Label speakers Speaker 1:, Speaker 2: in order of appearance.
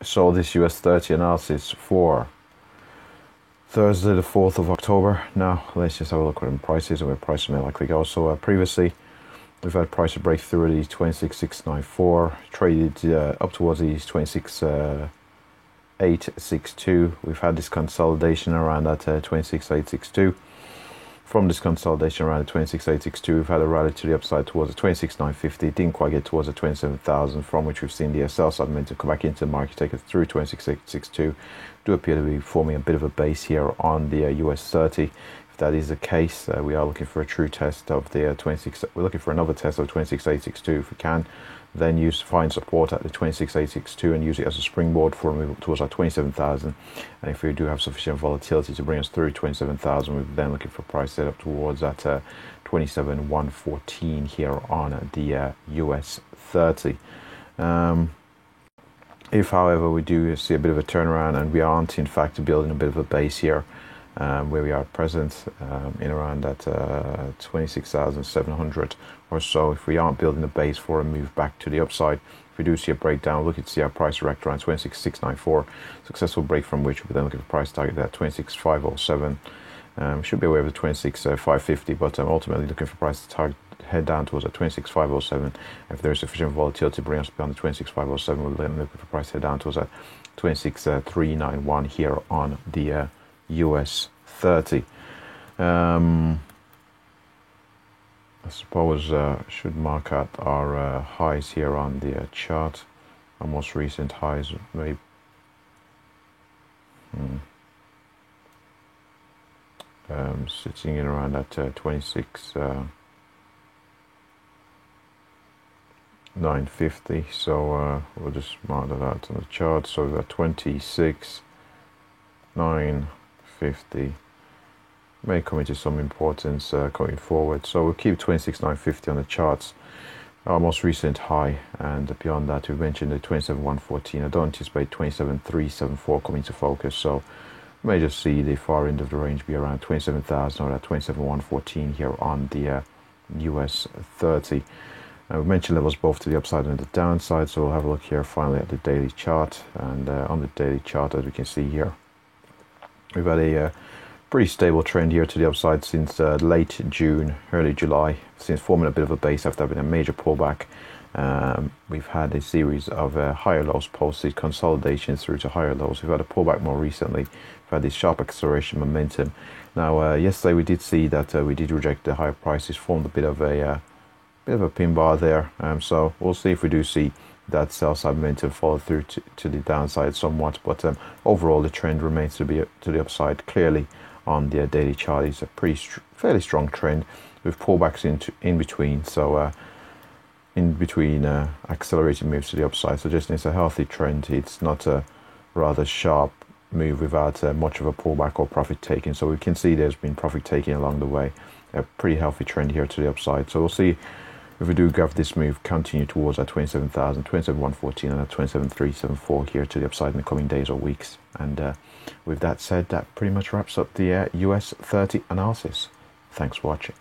Speaker 1: So this US 30 analysis for Thursday the 4th of October. Now let's just have a look at the prices and where prices may likely go. So previously we've had price to break through these 26,694, traded up towards these 26,862. We've had this consolidation around that 26,862. From this consolidation around the 26,862, we've had a rally to the upside towards the 26,950. Didn't quite get towards the 27,000, from which we've seen the sell side momentum come back into the market, take it through 26,862. Do appear to be forming a bit of a base here on the US 30. If that is the case, we are looking for a true test of the 26. We're looking for another test of 26,862 if we can. Then find support at the 26,862 and use it as a springboard for a move towards our 27,000. And if we do have sufficient volatility to bring us through 27,000, we're then looking for price set up towards that 27,114 here on the US 30. If, however, we do see a bit of a turnaround and we aren't in fact building a bit of a base here, where we are present in around that 26,700 or so. If we aren't building a base for a move back to the upside, if we do see a breakdown, look at see our price direct around 26,694, successful break from which we're then looking for price target at 26,507. Should be aware of the 26,550, but I'm ultimately looking for price to target head down towards a 26,507. If there is sufficient volatility to bring us beyond the 26,507, we're then looking for price head down towards a 26,391 here on the US 30. I suppose should mark out our highs here on the chart. Our most recent highs may sitting in around that 26,950. So we'll just mark that out on the chart. So we've got 26,950. May come into some importance going forward. So we'll keep 26,950 on the charts, our most recent high, and beyond that we've mentioned the 27,114. I don't anticipate 27,374 coming to focus, so we may just see the far end of the range be around 27,000 or that 27,114 here on the US 30. We mentioned levels both to the upside and the downside, so we'll have a look here finally at the daily chart. And on the daily chart, as we can see here, we've had a pretty stable trend here to the upside since late June, early July, since forming a bit of a base after having a major pullback. We've had a series of higher lows posted, consolidations through to higher lows. We've had a pullback more recently. We've had this sharp acceleration momentum. Now, yesterday we did see that we did reject the higher prices, formed a bit of a pin bar there. So we'll see if we do see that sell side momentum follow through to the downside somewhat. But overall, the trend remains to be to the upside clearly. On the daily chart, it's a fairly strong trend with pullbacks in between. So in between accelerated moves to the upside, suggesting it's a healthy trend. It's not a rather sharp move without much of a pullback or profit taking. So we can see there's been profit taking along the way. A pretty healthy trend here to the upside. So we'll see if we do have this move continue towards that 27,000, 27,114 and that 27,374 here to the upside in the coming days or weeks. And with that said, that pretty much wraps up the US 30 analysis. Thanks for watching.